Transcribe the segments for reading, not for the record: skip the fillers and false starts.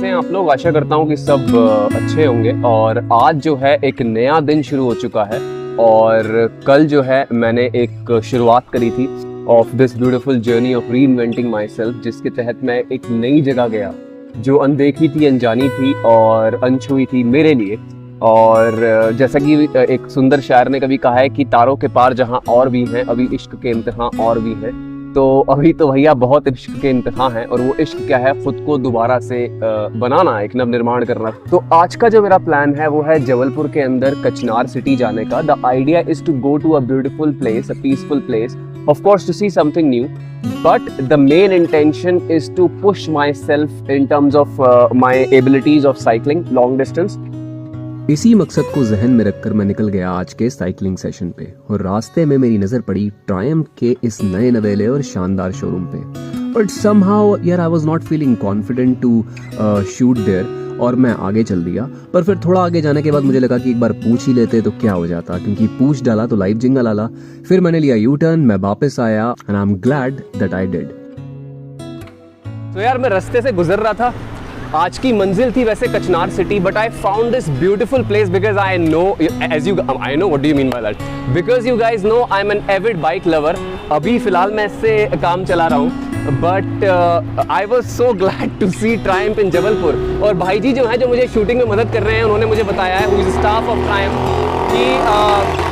कैसे हैं आप लोग? आशा करता हूँ कि सब अच्छे होंगे। और आज जो है एक नया दिन शुरू हो चुका है और कल जो है मैंने एक शुरुआत करी थी of this beautiful journey of reinventing my self, जिसके तहत मैं एक नई जगह गया जो अनदेखी थी, अनजानी थी और अनछुई थी मेरे लिए। और जैसा कि एक सुंदर शायर ने कभी कहा है कि तारों के पार जहाँ और भी हैं, अभी इश्क के इम्तिहान और भी हैं। तो अभी तो भैया बहुत इश्क के इम्तिहान है, और वो इश्क क्या है? खुद को दोबारा से बनाना, एक नव निर्माण करना। तो आज का जो मेरा प्लान है वो है जबलपुर के अंदर कचनार सिटी जाने का। The idea is to go to a beautiful place, a peaceful place, of course to see something new, but the main intention is to push myself in terms of my abilities of cycling long distance. इसी मकसद को जहन में रखकर मैं निकल गया आज के साइकिलिंग सेशन पे, और रास्ते में मेरी नजर पड़ी ट्रायम्फ के इस नए नवेले और शानदार शोरूम पे। बट समहाउ यार I was not feeling confident to shoot there, और मैं आगे चल दिया। पर फिर थोड़ा आगे जाने के बाद मुझे लगा कि एक बार पूछ ही लेते तो क्या हो जाता, क्योंकि पूछ डाला तो लाइव जिंगल आला। फिर मैंने लिया यू टर्न, मैं वापस आया, and I am glad that I did. तो यार मैं रास्ते से गुजर रहा था, आज की मंजिल थी वैसे Kachnar city, but I found this beautiful place because I know, as you I know what do you mean by that, because you guys know I am an avid bike lover. अभी फिलहाल मैं इससे काम चला रहा हूँ, but I was so glad to see Triumph in Jabalpur. और भाई जी जो हैं, जो मुझे शूटिंग में मदद कर रहे हैं, उन्होंने मुझे बताया है, who is staff of Triumph, कि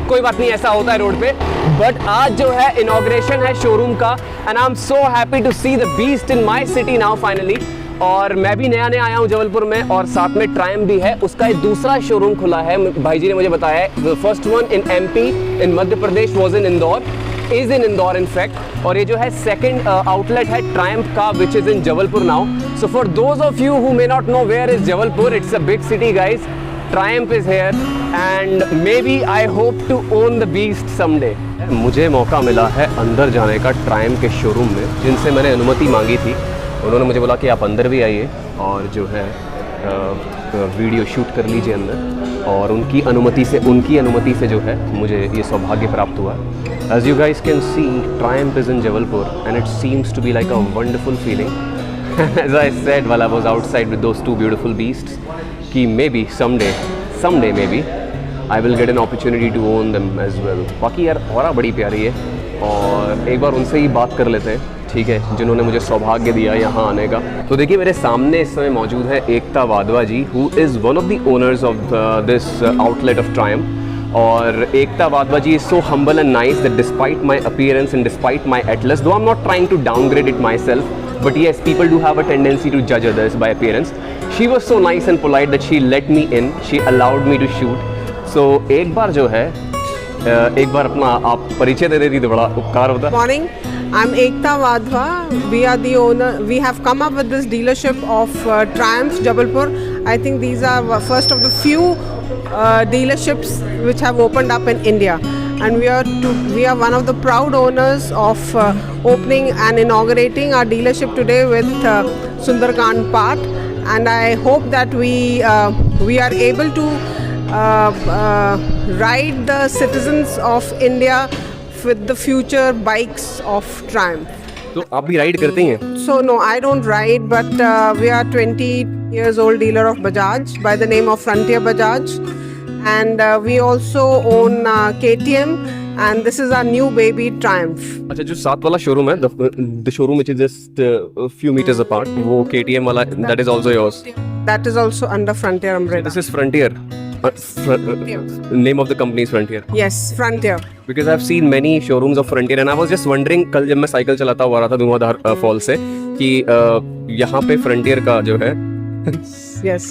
कोई बात नहीं, ऐसा होता है रोड पे। बट आज जो है इनॉग्रेशन है शोरूम का, and I am so happy to see the beast in my city now finally. और मैं भी नया आया हूँ जबलपुर में, और साथ में ट्रायम्फ भी है, उसका एक दूसरा शोरूम खुला है। भाई जी ने मुझे बताया है, the first one in MP in Madhya Pradesh was in Indore, is in Indore in fact. और ये जो है सेकंड आउटलेट है ट्रायम्फ का, which is in Jabalpur now. So for those of you who may not know where is Jabalpur, it's a big city guys. Triumph is here and maybe I hope to own the beast someday. मुझे मौका मिला है अंदर जाने का Triumph के showroom में, जिनसे मैंने अनुमति मांगी थी। उन्होंने मुझे बोला कि आप अंदर भी आइए और जो है वीडियो शूट कर लीजिए अंदर, और उनकी अनुमति से जो है मुझे ये सौभाग्य प्राप्त हुआ। As you guys can see, Triumph is in Jabalpur and it seems to be like a wonderful feeling. As I said while I was outside with those two beautiful beasts, कि maybe someday maybe I will get an opportunity to own them as well. बाकी यार औरा बड़ी प्यारी है, और एक बार उनसे ही बात कर लेते हैं, ठीक है, जिन्होंने मुझे सौभाग्य दिया यहाँ आने का। तो देखिए मेरे सामने इस समय मौजूद है Ekta Wadhwa ji, who is one of the owners of this outlet of Triumph. और एकता वाधवा जी is so humble and nice that despite my appearance and despite my atlas, though I'm not trying to downgrade it myself, but yes, people do have a tendency to judge others by appearance. She was so nice and polite that she let me in, she allowed me to shoot. So एक बार जो है एक बार अपना आप परिचय दे देती तो बड़ा उपकार होता। Morning, I'm Ekta Vadhva. We are the owner. We have come up with this dealership of Triumph Jabalpur. I think these are first of the few dealerships which have opened up in India, and we are one of the proud owners of opening and inaugurating our dealership today with Sundarkand Part. And I hope that we are able to ride the citizens of India with the future bikes of Triumph. तो आप भी ride करती हैं? So no, I don't ride, but we are 20 years old dealer of Bajaj by the name of Frontier Bajaj, and we also own KTM, and this is our new baby Triumph. अच्छा, जो साथ वाला showroom है, the showroom which is just a few meters apart, वो KTM वाला, that is also yours? That is also under Frontier umbrella. This is Frontier. Name of the company is Frontier. Yes, Frontier. Because I've seen many showrooms of Frontier and I was just wondering, कल जब मैं cycle चलाता हुआ रहा था धुआंधार fall से, कि यहाँ पे Frontier का जो है Yes.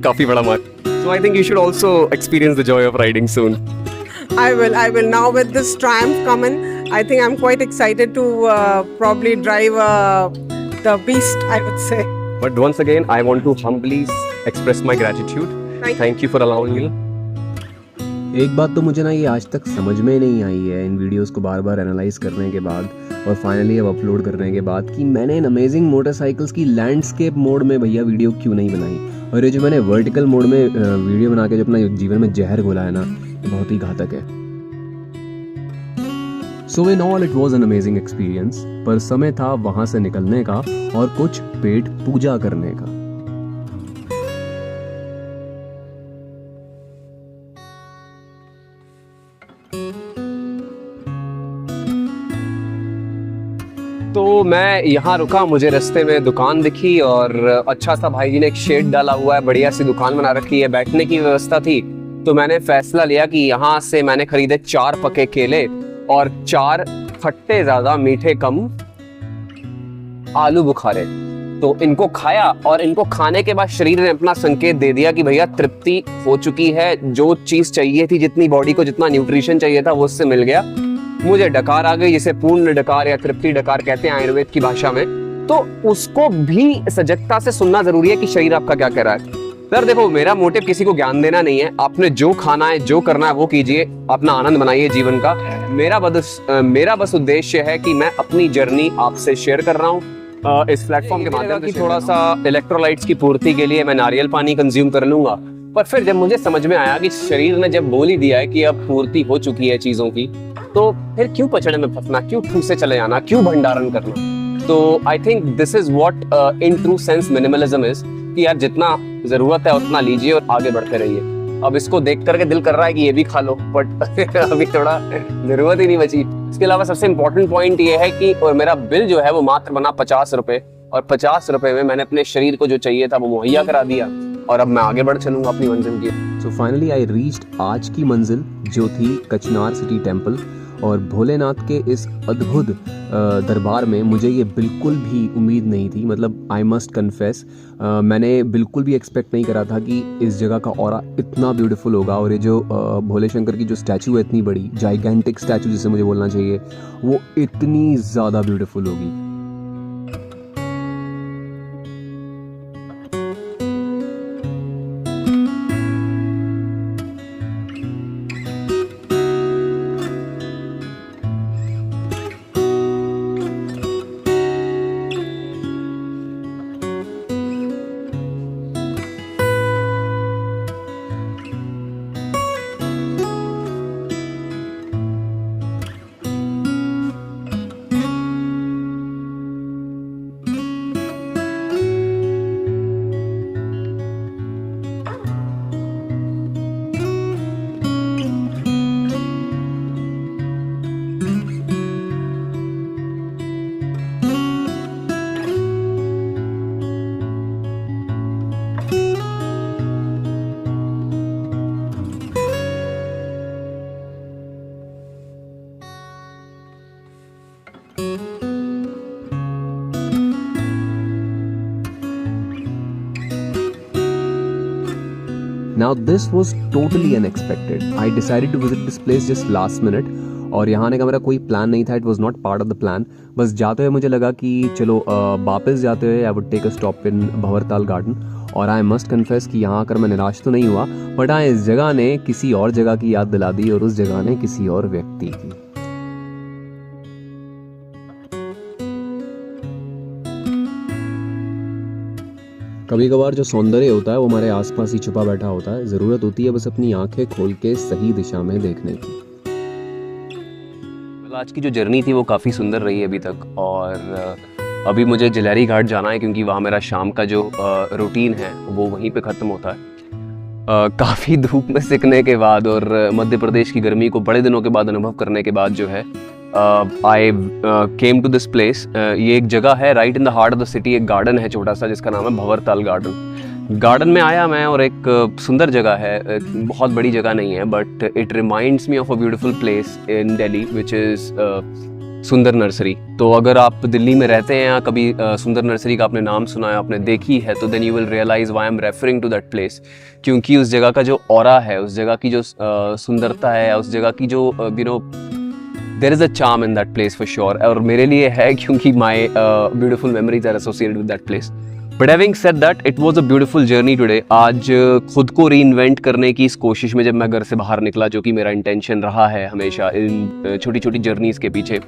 काफी बड़ा mark. So I think you should also experience the joy of riding soon. I will. Now with this Triumph coming, I think I'm quite excited to probably drive the beast, I would say. But once again, I want to humbly express my gratitude. Thank you for allowing me. एक बात तो मुझे ना ये आज तक समझ में नहीं आई है इन वीडियोस को बार बार एनालाइज करने के बाद और फाइनली अब अपलोड करने के बाद, कि मैंने इन अमेजिंग मोटरसाइकिल्स की लैंडस्केप मोड में भैया वीडियो क्यों नहीं बनाई। और ये जो मैंने वर्टिकल मोड में वीडियो बना के जो अपना जीवन में जहर घोला है ना, बहुत ही घातक है। So in all it was an amazing experience, पर समय था वहां से निकलने का और कुछ पेट पूजा करने का। तो मैं यहाँ रुका, मुझे रास्ते में दुकान दिखी और अच्छा सा भाई जी ने एक शेड डाला हुआ है, बढ़िया सी दुकान बना रखी है, बैठने की व्यवस्था थी। तो मैंने फैसला लिया कि यहाँ से मैंने खरीदे 4 पके केले और 4 खट्टे ज्यादा मीठे कम आलू बुखारे। तो इनको खाया और इनको खाने के बाद शरीर ने अपना संकेत दे दिया कि भैया तृप्ति हो चुकी है, जो चीज चाहिए थी, जितनी बॉडी को जितना न्यूट्रिशन चाहिए था वो उससे मिल गया। मुझे डकार आ गई, जिसे पूर्ण डकार या तृप्ति डकार कहते हैं आयुर्वेद की भाषा में। तो उसको भी सजगता से सुनना जरूरी है कि शरीर आपका क्या कह रहा है। सर देखो, मेरा मोटिव किसी को ज्ञान देना नहीं है, आपने जो खाना है जो करना है वो कीजिए, अपना आनंद बनाइए जीवन का। मेरा बस उद्देश्य है कि मैं अपनी जर्नी आपसे शेयर कर रहा हूँ इस प्लेटफॉर्म के माध्यम से। थोड़ा सा इलेक्ट्रोलाइट्स की पूर्ति के लिए मैं नारियल पानी कंज्यूम कर लूंगा, पर फिर जब मुझे समझ में आया कि शरीर ने जब बोल ही दिया है कि अब पूर्ति हो चुकी है चीजों की, तो फिर क्यों पचड़े में फंसना, क्यों ठूसे चले जाना, क्यों भंडारण करना। तो I think this is what in true sense minimalism is, कि यार जितना जरूरत है उतना लीजिए और आगे बढ़ते रहिए। अब इसको देख करके दिल कर रहा है कि ये भी खा लो, बट अभी थोड़ा जरूरत ही नहीं बची। इसके अलावा सबसे इम्पोर्टेंट पॉइंट ये है कि और मेरा बिल जो है वो मात्र बना 50 रुपए, और 50 रुपए में मैंने अपने शरीर को जो चाहिए था वो मुहैया करा दिया, और अब मैं आगे बढ़ चलूंगा अपनी मंजिल की। सो फाइनली आई रीच्ड आज की मंजिल, जो थी कचनार सिटी टेम्पल। और भोलेनाथ के इस अद्भुत दरबार में मुझे ये बिल्कुल भी उम्मीद नहीं थी। मतलब आई मस्ट कन्फेस, मैंने बिल्कुल भी एक्सपेक्ट नहीं करा था कि इस जगह का ऑरा इतना ब्यूटीफुल होगा, और ये जो भोले शंकर की जो स्टैचू है, इतनी बड़ी जाइगेंटिक स्टैचू जिसे मुझे बोलना चाहिए, वो इतनी ज़्यादा ब्यूटीफुल होगी। Now this was totally unexpected. I decided to visit this place just last minute, और यहाँ आने का मेरा कोई प्लान नहीं था. It was not part of the plan. बस जाते हुए मुझे लगा कि चलो वापस जाते हुए I would take a stop in Bhanwartal garden. और I must confess कि यहाँ आकर मैं निराश तो नहीं हुआ, बट हाँ, इस जगह ने किसी और जगह की याद दिला दी, और उस जगह ने किसी और व्यक्ति की. कभी कभार जो सौंदर्य होता है वो हमारे आसपास ही छुपा बैठा होता है. ज़रूरत होती है बस अपनी आंखें खोल के सही दिशा में देखने की. आज की जो जर्नी थी वो काफ़ी सुंदर रही अभी तक, और अभी मुझे जलेरी घाट जाना है क्योंकि वहाँ मेरा शाम का जो रूटीन है वो वहीं पे ख़त्म होता है. काफ़ी धूप में सिकने के बाद और मध्य प्रदेश की गर्मी को बड़े दिनों के बाद अनुभव करने के बाद जो है आई केम टू दिस प्लेस. ये एक जगह है right in the heart of the city. एक गार्डन है छोटा सा जिसका नाम है भंवरताल गार्डन. गार्डन में आया मैं, और एक सुंदर जगह है, बहुत बड़ी जगह नहीं है, but it reminds me of a beautiful place in Delhi which is सुंदर नर्सरी. तो अगर आप दिल्ली में रहते हैं या कभी सुंदर नर्सरी का आपने नाम सुना है, आपने देखी है, तो then you will realise why I am referring to that place. क्योंकि उस जगह का जो ऑरा है, उस जगह की जो सुंदरता है, उस जगह की जो there is a charm in that place for sure. और मेरे लिए है क्योंकि my beautiful memories are associated with that place. But having said that, it was a beautiful journey today. आज खुद को reinvent करने की इस कोशिश में जब मैं घर से बाहर निकला, जो कि मेरा intention रहा है हमेशा इन छोटी छोटी जर्नीज़ के पीछे.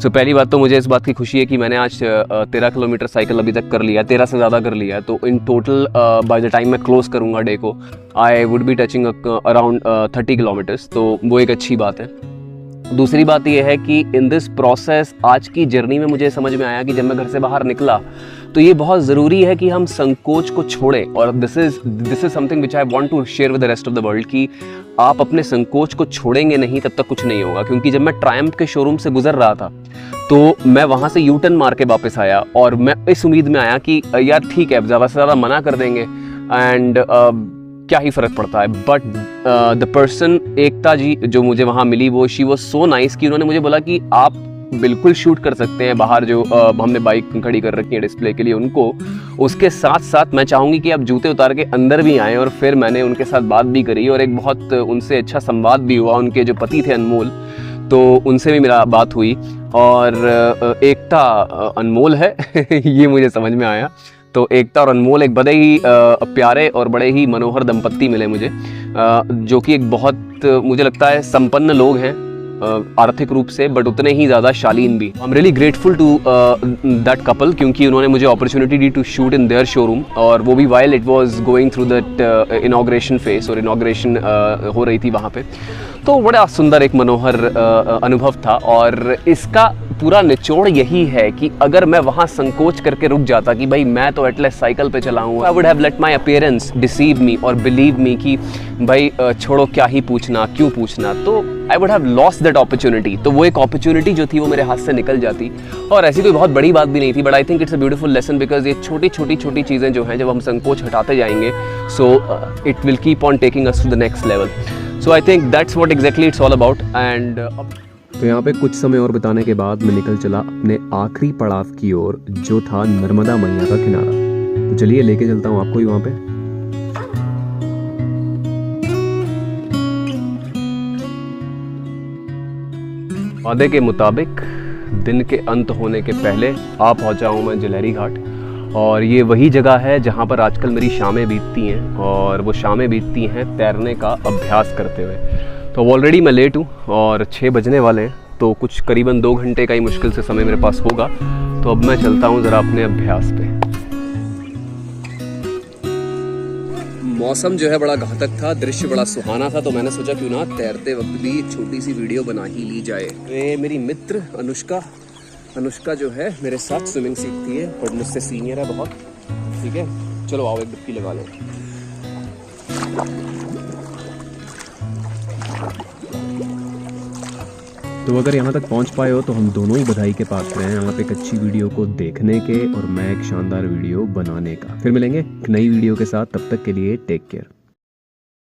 So पहली बात तो मुझे इस बात की खुशी है कि मैंने आज 13 किलोमीटर साइकिल अभी तक कर लिया, 13 से ज़्यादा कर लिया. तो in total by the time मैं क्लोज करूँगा डे को, I would be touching around 30 kilometres. तो वो एक अच्छी बात है. दूसरी बात यह है कि इन दिस प्रोसेस आज की जर्नी में मुझे समझ में आया कि जब मैं घर से बाहर निकला तो ये बहुत ज़रूरी है कि हम संकोच को छोड़ें। और this is something which I want to share with the rest of the world कि आप अपने संकोच को छोड़ेंगे नहीं तब तक कुछ नहीं होगा। क्योंकि जब मैं ट्रायम्फ के शोरूम से गुजर रहा था तो मैं वहाँ से यू टर्न मार के वापस आया और मैं इस उम्मीद में आया कि यार ठीक है, ज़्यादा से ज़्यादा मना कर देंगे एंड क्या ही फ़र्क पड़ता है। बट द पर्सन एकता जी जो मुझे वहाँ मिली, वो शी वॉज सो नाइस कि उन्होंने मुझे बोला कि आप बिल्कुल शूट कर सकते हैं बाहर जो हमने बाइक खड़ी कर रखी है डिस्प्ले के लिए उनको। उसके साथ साथ मैं चाहूँगी कि आप जूते उतार के अंदर भी आएँ। और फिर मैंने उनके साथ बात भी करी और एक बहुत उनसे अच्छा संवाद भी हुआ। उनके जो पति थे अनमोल, तो उनसे भी मेरा बात हुई और एकता अनमोल है ये मुझे समझ में आया। तो एकता और अनमोल एक बड़े ही प्यारे और बड़े ही मनोहर दंपत्ति मिले मुझे, जो कि एक बहुत मुझे लगता है संपन्न लोग हैं आर्थिक रूप से, बट उतने ही ज़्यादा शालीन भी। I am really grateful to that couple क्योंकि उन्होंने मुझे अपॉर्चुनिटी दी to shoot in their showroom, और वो भी while it was going through that inauguration phase, और इनॉग्रेशन हो रही थी वहाँ पे। तो बड़ा सुंदर एक मनोहर अनुभव था। और इसका पूरा निचोड़ यही है कि अगर मैं वहाँ संकोच करके रुक जाता कि भाई मैं तो एटलीस्ट साइकिल पे चला हूँ, I would have let my appearance deceive me और बिलीव मी कि भाई छोड़ो क्या ही पूछना, क्यों पूछना, तो आई would have lost that opportunity. तो वो एक अपॉर्चुनिटी जो थी वो मेरे हाथ से निकल जाती। और ऐसी कोई बहुत बड़ी बात भी नहीं थी, but I think it's a beautiful lesson because ये छोटी छोटी चीज़ें जो हैं जब हम संकोच हटाते जाएंगे so it will keep on taking us to the next level. So I think that's what exactly it's all about. And तो यहाँ पे कुछ समय और बिताने के बाद मैं निकल चला अपने आखिरी पड़ाव की ओर, जो था नर्मदा मैया का किनारा। तो चलिए लेके चलता हूँ आपको ही वहाँ पे। वादे के मुताबिक दिन के अंत होने के पहले आ पहुँचा हूँ मैं जलहरी घाट, और ये वही जगह है जहाँ पर आजकल मेरी शामें बीतती हैं, और वो शामें बीतती हैं तैरने का अभ्यास करते हुए। तो ऑलरेडी मैं लेट हूँ और 6 बजने वाले हैं, तो कुछ करीबन 2 घंटे का ही मुश्किल से समय मेरे पास होगा। तो अब मैं चलता हूँ ज़रा अपने अभ्यास पे। मौसम जो है बड़ा घातक था, दृश्य बड़ा सुहाना था, तो मैंने सोचा क्यों ना तैरते वक्त भी एक छोटी सी वीडियो बना ही ली जाए। ये मेरी मित्र अनुष्का जो है मेरे साथ स्विमिंग सीखती है, बट मुझसे सीनियर है बहुत। ठीक है, चलो आओ एक डुबकी लगा लें। तो अगर यहाँ तक पहुँच पाए हो तो हम दोनों ही बधाई के पात्र हैं, आप एक अच्छी वीडियो को देखने के और मैं एक शानदार वीडियो बनाने का। फिर मिलेंगे एक नई वीडियो के साथ, तब तक के लिए टेक केयर।